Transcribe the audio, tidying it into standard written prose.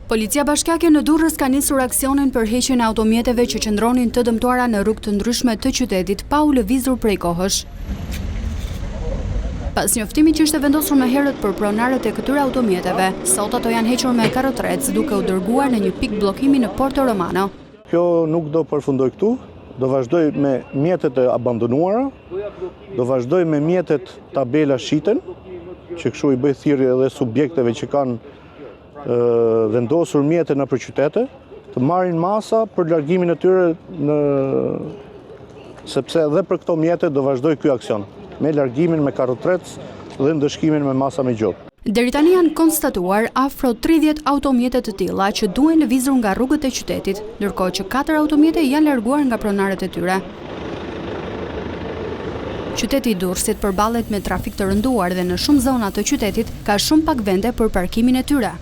Policia bashkiake në Durrës ka nisur aksionin për heqjen e automjeteve që qëndronin të dëmtuara në rrugë të ndryshme të qytetit pa u lëvizur prej kohësh. Pas njoftimit që ishte vendosur më herët për pronarët e këtyre automjeteve, sot ato janë hequr me karrotrec duke u dërguar në një pikë bllokimi në Porto Romano. Kjo nuk do përfundoj këtu, do vazhdoj me mjetet e abandonuara, do vazhdoj me mjetet tabela shiten, që kështu i bëj thirrje edhe subjekteve që kanë vendosur mjete në qytete, të marrin masa për largimin e tyre sepse edhe për këto mjete do vazhdoj ky aksion, me largimin me karrotrec dhe ndëshkimin me masa me gjop. Deri tani janë konstatuar afro 30 automjete të tilla që duhen lëvizur nga rrugët e qytetit, ndërkohë që 4 automjete janë larguar nga pronarët e tyre. Qyteti i Durrësit përballet me trafik të rënduar dhe në shumë zona të qytetit ka shumë pak vende për parkimin e tyre.